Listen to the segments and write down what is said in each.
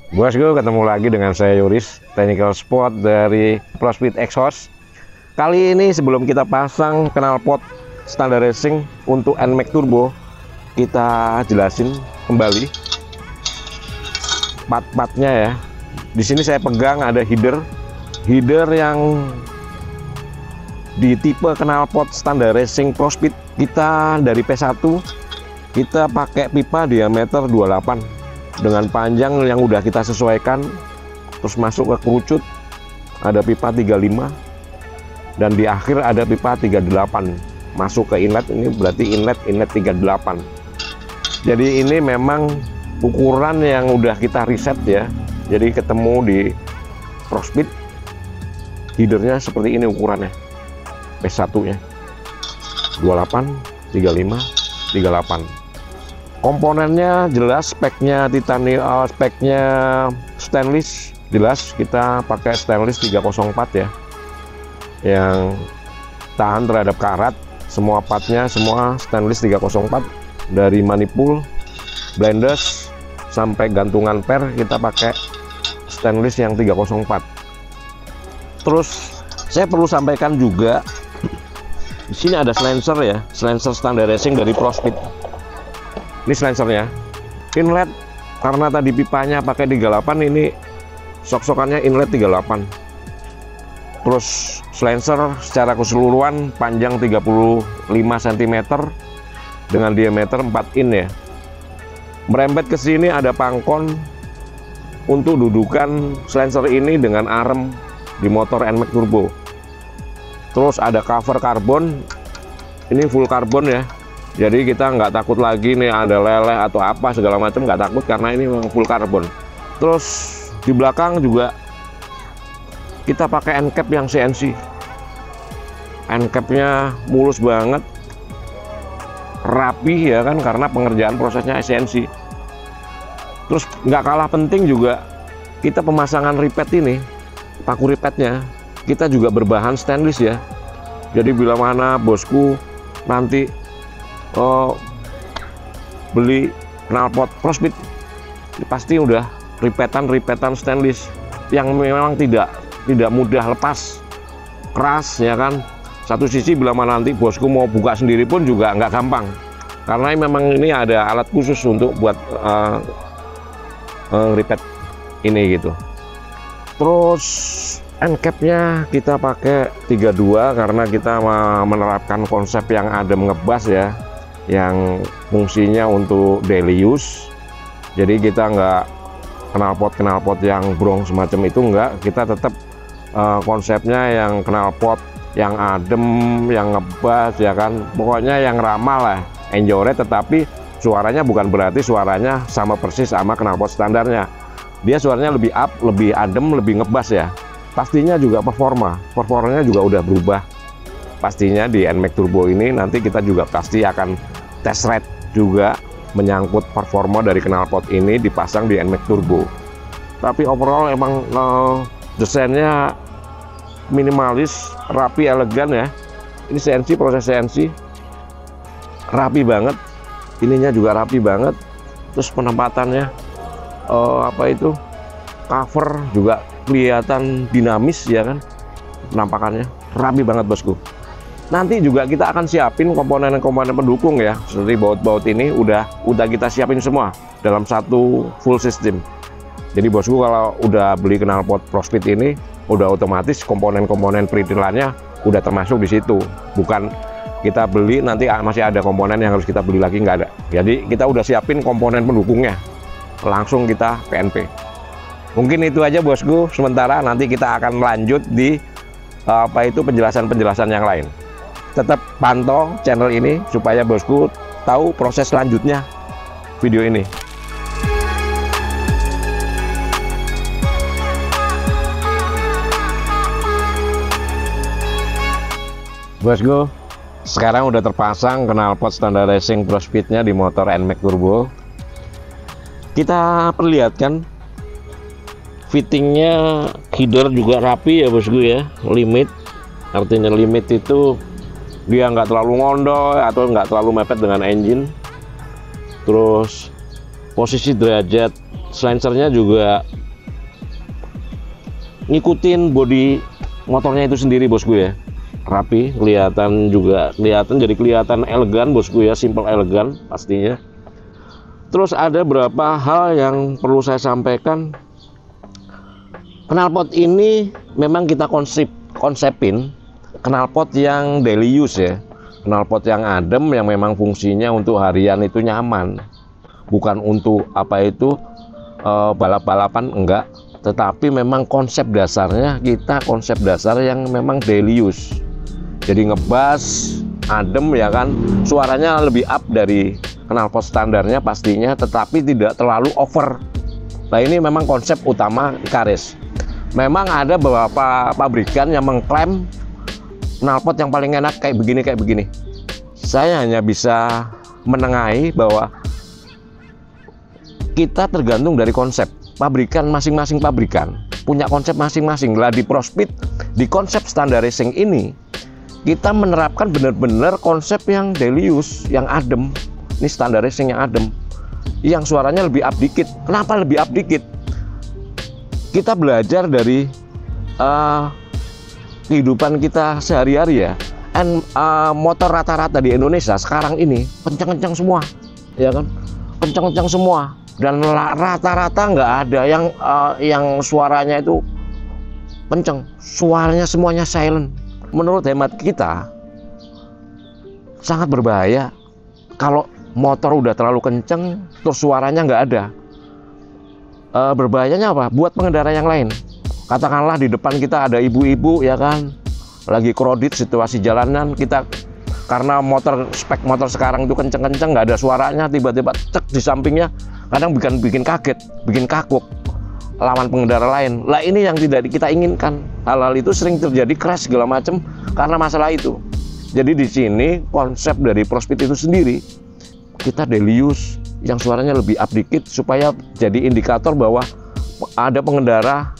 Bosku, ketemu lagi dengan saya Yuris, technical support dari ProSpeed Exhaust. Kali ini sebelum kita pasang knalpot standar racing untuk NMAX Turbo, kita jelasin kembali part-partnya ya. Di sini saya pegang ada header yang di tipe knalpot standar racing ProSpeed. Kita dari P1 kita pakai pipa diameter 28 dengan panjang yang udah kita sesuaikan, terus masuk ke kerucut ada pipa 35 dan di akhir ada pipa 38 masuk ke inlet. Ini berarti inlet 38. Jadi ini memang ukuran yang udah kita riset ya, jadi ketemu di ProSpeed headernya seperti ini ukurannya, P1 nya 28, 35, 38. Komponennya jelas, speknya titanium, speknya stainless jelas, kita pakai stainless 304 ya, yang tahan terhadap karat. Semua partnya semua stainless 304, dari manifold, blenders sampai gantungan per kita pakai stainless yang 304. Terus saya perlu sampaikan juga, di sini ada silencer ya, silencer standar racing dari ProSpeed. Ini silencernya, inlet karena tadi pipanya pakai 38, ini sok-sokannya inlet 38. Terus silencer secara keseluruhan panjang 35 cm dengan diameter 4 in ya. Merembet ke sini ada pangkon untuk dudukan silencer ini dengan arm di motor NMAX Turbo. Terus ada cover karbon, ini full karbon ya. Jadi kita nggak takut lagi nih ada leleh atau apa segala macam, nggak takut karena ini memang full karbon. Terus di belakang juga kita pakai end cap yang CNC. End capnya mulus banget, rapi ya kan, karena pengerjaan prosesnya CNC. Terus nggak kalah penting juga kita pemasangan ripet ini, paku ripetnya kita juga berbahan stainless ya. Jadi bila mana bosku nanti beli knalpot ProSpeed, pasti udah ripetan stainless yang memang tidak mudah lepas, keras ya kan. Satu sisi bila mana nanti bosku mau buka sendiri pun juga nggak gampang, karena memang ini ada alat khusus untuk buat ripet ini gitu. Terus end capnya kita pakai 32 karena kita menerapkan konsep yang adem ngebas ya, yang fungsinya untuk daily use. Jadi kita nggak knalpot yang brong semacam itu, enggak, kita tetap konsepnya yang knalpot yang adem, yang ngebas ya kan, pokoknya yang ramah lah, enjoy, tetapi suaranya bukan berarti suaranya sama persis sama knalpot standarnya. Dia suaranya lebih up, lebih adem, lebih ngebas ya. Pastinya juga performanya juga udah berubah. Pastinya di NMAX Turbo ini nanti kita juga pasti akan test ride juga menyangkut performa dari knalpot ini dipasang di NMAX Turbo. Tapi overall emang desainnya minimalis, rapi, elegan ya. Ini CNC, proses CNC rapi banget, ininya juga rapi banget. Terus penempatannya cover juga kelihatan dinamis ya kan, penampakannya rapi banget bosku. Nanti juga kita akan siapin komponen-komponen pendukung ya, seperti baut-baut ini udah kita siapin semua dalam satu full system. Jadi bosku kalau udah beli knalpot ProSpeed ini udah otomatis komponen-komponen perintilannya udah termasuk di situ. Bukan kita beli nanti masih ada komponen yang harus kita beli lagi, nggak ada. Jadi kita udah siapin komponen pendukungnya, langsung kita PNP. Mungkin itu aja bosku sementara, nanti kita akan lanjut di penjelasan-penjelasan yang lain. Tetap pantau channel ini supaya bosku tahu proses selanjutnya video ini. Bosku, sekarang udah terpasang knalpot standar racing ProSpeednya di motor NMAX Turbo. Kita perlihatkan fittingnya, header juga rapi ya bosku ya. Limit, artinya limit itu dia nggak terlalu ngondol atau nggak terlalu mepet dengan engine. Terus posisi derajat silencernya juga ngikutin body motornya itu sendiri bosku ya, rapi, kelihatan juga, jadi kelihatan elegan bosku ya, simple elegan pastinya. Terus ada beberapa hal yang perlu saya sampaikan. Knalpot ini memang kita konsepin knalpot yang daily use ya, knalpot yang adem, yang memang fungsinya untuk harian itu nyaman, bukan untuk balap-balapan, enggak. Tetapi memang konsep dasarnya kita konsep dasar yang memang daily use. Jadi ngebas, adem ya kan, suaranya lebih up dari knalpot standarnya pastinya, tetapi tidak terlalu over. Nah ini memang konsep utama Icarus. Memang ada beberapa pabrikan yang mengklaim knalpot yang paling enak kayak begini. Saya hanya bisa menengahi bahwa kita tergantung dari konsep. Pabrikan masing-masing pabrikan punya konsep masing-masing. Lah di ProSpeed, di konsep standar racing ini kita menerapkan benar-benar konsep yang daily use, yang adem. Ini standar racing yang adem, yang suaranya lebih up dikit. Kenapa lebih up dikit? Kita belajar dari kehidupan kita sehari-hari ya. Motor rata-rata di Indonesia sekarang ini kencang-kencang semua, ya kan? Kencang-kencang semua. Dan rata-rata nggak ada yang suaranya itu kencang. Suaranya semuanya silent. Menurut hemat kita sangat berbahaya kalau motor udah terlalu kencang terus suaranya nggak ada. Berbahayanya apa? Buat pengendara yang lain. Katakanlah di depan kita ada ibu-ibu ya kan, lagi krodit situasi jalanan, kita karena spek motor sekarang itu kenceng-kenceng, nggak ada suaranya, tiba-tiba cek di sampingnya, kadang bikin kaget, bikin kakuk lawan pengendara lain. Lah ini yang tidak kita inginkan. Hal-hal itu sering terjadi, crash segala macam karena masalah itu. Jadi di sini konsep dari ProSpeed itu sendiri, kita daily use yang suaranya lebih up dikit supaya jadi indikator bahwa ada pengendara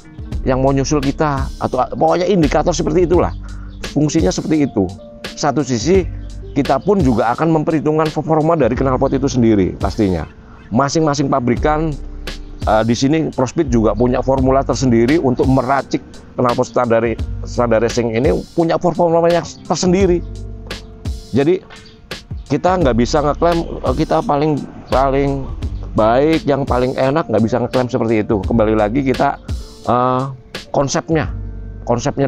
yang mau nyusul kita, atau pokoknya indikator seperti itulah. Fungsinya seperti itu. Satu sisi kita pun juga akan memperhitungkan performa dari knalpot itu sendiri pastinya. Masing-masing pabrikan di sini ProSpeed juga punya formula tersendiri untuk meracik knalpot standar racing ini, punya formulanya tersendiri. Jadi kita nggak bisa ngeklaim kita paling baik, yang paling enak, nggak bisa ngeklaim seperti itu. Kembali lagi kita konsepnya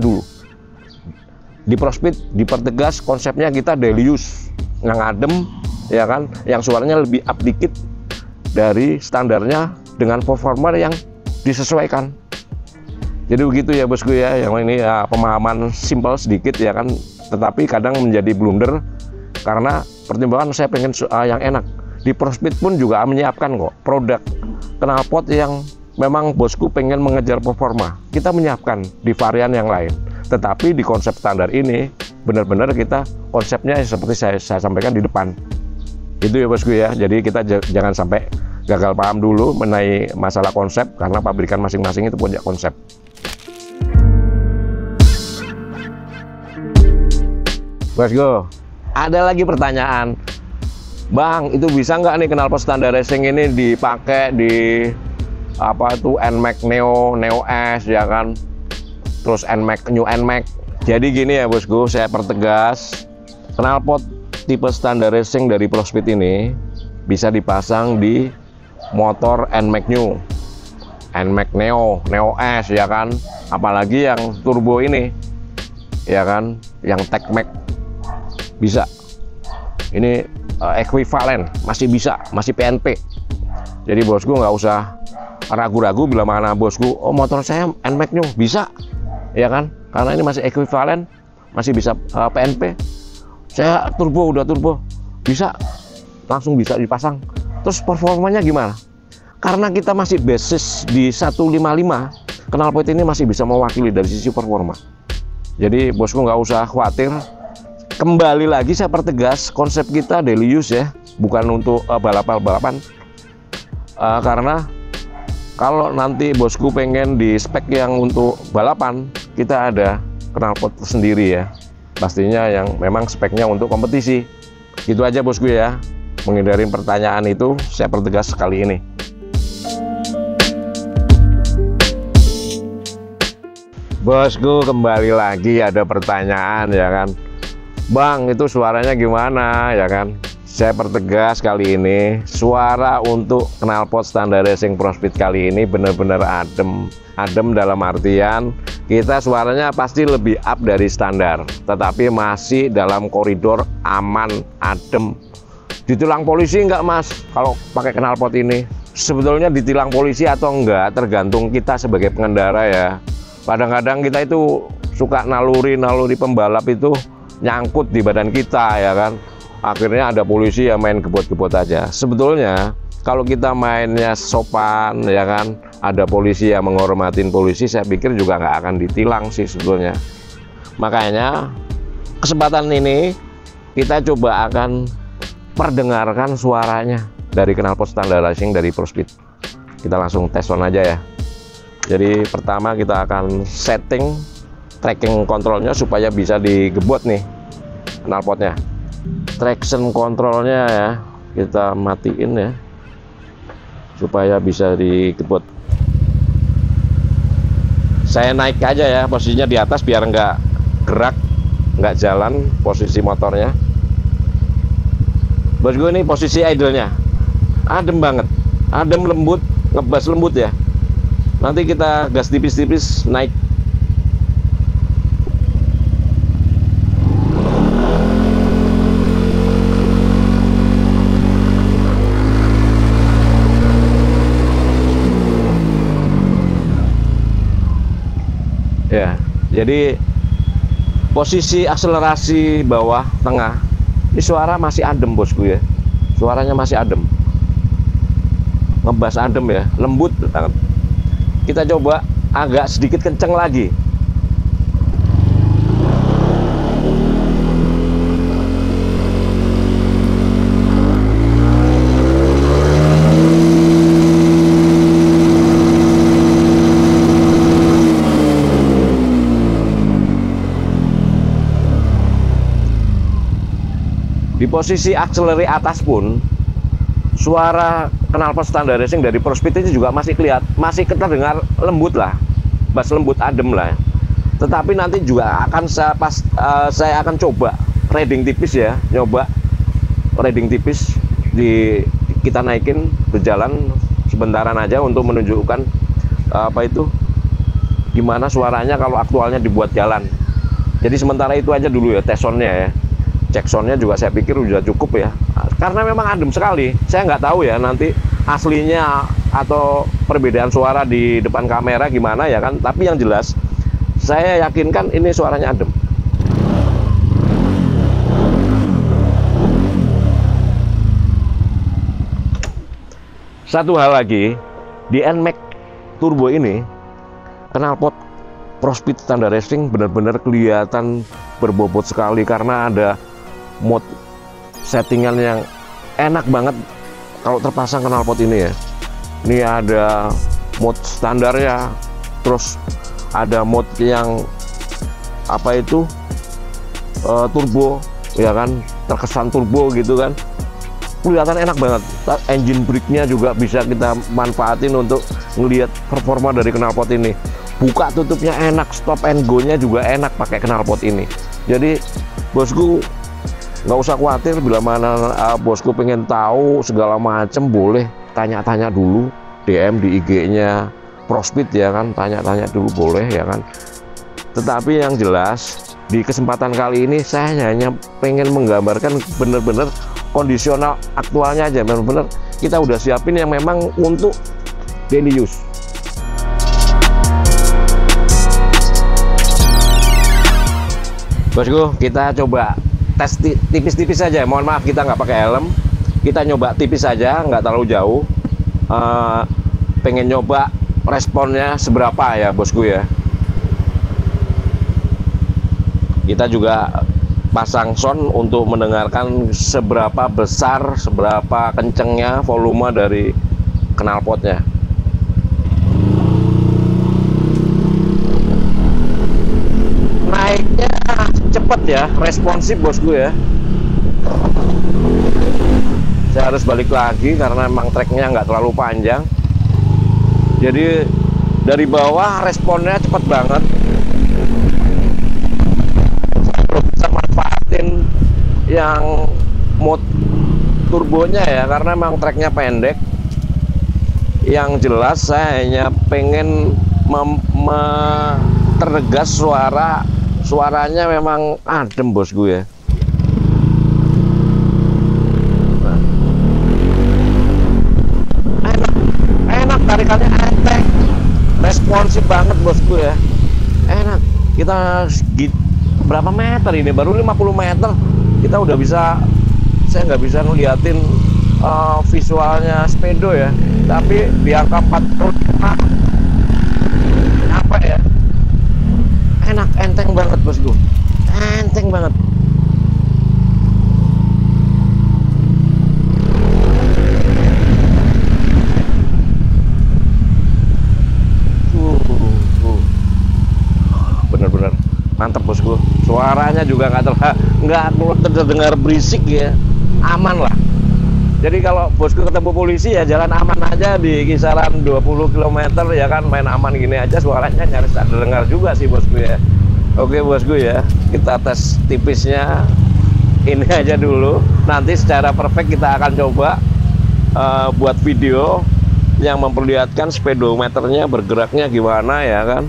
dulu. Di ProSpeed dipertegas konsepnya kita daily use, yang adem ya kan, yang suaranya lebih up dikit dari standarnya dengan performer yang disesuaikan. Jadi begitu ya bosku ya, yang ini ya, pemahaman simple sedikit ya kan, tetapi kadang menjadi blunder karena pertimbangan saya pengen yang enak. Di ProSpeed pun juga menyiapkan kok produk knalpot yang memang bosku pengen mengejar performa. Kita menyiapkan di varian yang lain, tetapi di konsep standar ini benar-benar kita konsepnya seperti saya sampaikan di depan. Itu ya bosku ya. Jadi kita jangan sampai gagal paham dulu mengenai masalah konsep, karena pabrikan masing-masing itu punya konsep. Bosku, ada lagi pertanyaan, Bang, itu bisa nggak nih knalpot standar racing ini dipakai di NMAX Neo S ya kan, terus New NMAX. Jadi gini ya bosku, saya pertegas, knalpot tipe standar racing dari ProSpeed ini bisa dipasang di motor NMAX New, NMAX Neo S ya kan, apalagi yang turbo ini ya kan, yang TechMax bisa. Ini ekuivalen, masih bisa, masih PNP. Jadi bosku nggak usah ragu-ragu bila mana bosku, oh motor saya NMAX New, bisa ya kan, karena ini masih ekuivalen, masih bisa PNP. Saya udah turbo, bisa, langsung bisa dipasang. Terus performanya gimana? Karena kita masih basis di 155, knalpot ini masih bisa mewakili dari sisi performa. Jadi bosku nggak usah khawatir. Kembali lagi saya pertegas, konsep kita daily use ya, bukan untuk balapan. Karena kalau nanti bosku pengen di spek yang untuk balapan, kita ada knalpot sendiri ya, pastinya yang memang speknya untuk kompetisi. Gitu aja bosku ya, menghindari pertanyaan itu saya pertegas kali ini. Bosku, kembali lagi ada pertanyaan ya kan, Bang, itu suaranya gimana ya kan? Saya pertegas kali ini, suara untuk knalpot standar racing ProSpeed kali ini benar-benar adem. Adem dalam artian kita suaranya pasti lebih up dari standar, tetapi masih dalam koridor aman, adem. Ditilang polisi enggak, Mas, kalau pakai knalpot ini? Sebetulnya ditilang polisi atau enggak tergantung kita sebagai pengendara ya. Kadang-kadang kita itu suka naluri pembalap itu nyangkut di badan kita ya kan, akhirnya ada polisi yang main gebot-gebot aja. Sebetulnya kalau kita mainnya sopan ya kan, ada polisi yang menghormatin polisi, saya pikir juga nggak akan ditilang sih sebetulnya. Makanya kesempatan ini kita coba akan perdengarkan suaranya dari knalpot standar racing dari ProSpeed. Kita langsung tes on aja ya. Jadi pertama kita akan setting tracking kontrolnya supaya bisa digebot nih knalpotnya. Traction kontrolnya ya kita matiin ya supaya bisa digebot. Saya naik aja ya posisinya di atas biar nggak gerak, nggak jalan posisi motornya. Bosku, ini posisi idle-nya adem banget, adem, lembut, ngebas lembut ya. Nanti kita gas tipis-tipis naik. Ya, jadi posisi akselerasi bawah tengah ini suara masih adem bosku ya. Suaranya masih adem, ngebas adem ya, lembut banget. Kita coba agak sedikit kenceng lagi. Di posisi akselerasi atas pun suara knalpot standar racing dari ProSpeed itu juga masih masih terdengar lembut lah, bass lembut adem lah. Tetapi nanti juga akan saya akan coba riding tipis ya, nyoba riding tipis kita naikin berjalan sebentaran aja untuk menunjukkan apa itu gimana suaranya kalau aktualnya dibuat jalan. Jadi sementara itu aja dulu ya tes soundnya ya. Cek soundnya juga saya pikir sudah cukup ya, karena memang adem sekali. Saya nggak tahu ya nanti aslinya atau perbedaan suara di depan kamera gimana ya kan, tapi yang jelas saya yakinkan ini suaranya adem. Satu hal lagi, di NMAX Turbo ini knalpot ProSpeed standar racing benar-benar kelihatan berbobot sekali karena ada mode settingan yang enak banget kalau terpasang knalpot ini ya. Ini ada mode standarnya, terus ada mode yang apa itu turbo ya kan, terkesan turbo gitu kan, kelihatan enak banget. Engine brake-nya juga bisa kita manfaatin untuk melihat performa dari knalpot ini. Buka tutupnya enak, stop and go-nya juga enak pakai knalpot ini. Jadi bosku nggak usah khawatir bila mana bosku pengen tahu segala macam, boleh tanya-tanya dulu, DM di IG-nya ProSpeed ya kan, tanya-tanya dulu boleh ya kan. Tetapi yang jelas di kesempatan kali ini saya hanya pengen menggambarkan bener-bener kondisional aktualnya aja, bener-bener kita udah siapin yang memang untuk daily use. Bosku, kita coba tes tipis-tipis saja. Mohon maaf kita nggak pakai helm, kita nyoba tipis saja, nggak terlalu jauh. Pengen nyoba responnya seberapa ya bosku ya. Kita juga pasang sound untuk mendengarkan seberapa besar, seberapa kencengnya volume dari knalpotnya. Naiknya cepet ya, responsif bosku ya. Saya harus balik lagi karena memang treknya nggak terlalu panjang. Jadi dari bawah responnya cepet banget. yang mode turbonya ya, karena memang treknya pendek. Yang jelas saya hanya pengen terdegas suaranya memang adem bosku ya. Nah. Enak tarikannya, enteng, responsif banget bosku ya, enak. Kita berapa meter ini, baru 50 meter kita udah bisa. Saya nggak bisa ngeliatin visualnya sepedo ya, tapi di angka 45 apa ya, enak, enteng banget bosku, enteng banget. Bener-bener mantap bosku, suaranya juga nggak terdengar berisik ya, aman lah. Jadi kalau bosku ketemu polisi ya jalan aman aja di kisaran 20 km ya kan, main aman gini aja, suaranya nyaris tak terdengar juga sih bosku ya. Oke bosku ya, kita tes tipisnya ini aja dulu, nanti secara perfect kita akan coba buat video yang memperlihatkan speedometernya bergeraknya gimana ya kan,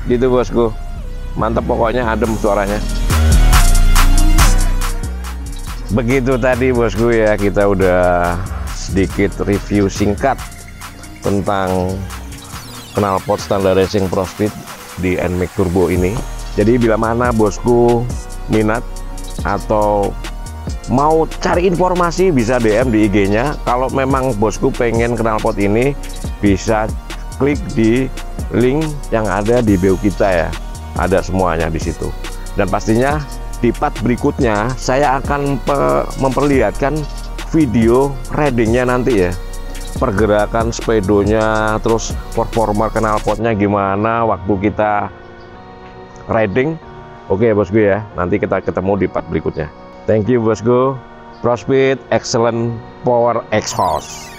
gitu bosku. Mantap pokoknya, adem suaranya. Begitu tadi bosku ya, kita udah sedikit review singkat tentang knalpot standar racing Pro Speed di NMAX Turbo ini. Jadi bila mana bosku minat atau mau cari informasi bisa DM di IG-nya. Kalau memang bosku pengen knalpot ini, bisa klik di link yang ada di bio kita ya. Ada semuanya di situ. Dan pastinya di part berikutnya saya akan memperlihatkan video ridingnya nanti ya, pergerakan speedonya, terus performa knalpotnya gimana waktu kita riding. Oke bosku ya, nanti kita ketemu di part berikutnya. Thank you bosku. Pro Speed, excellent power exhaust.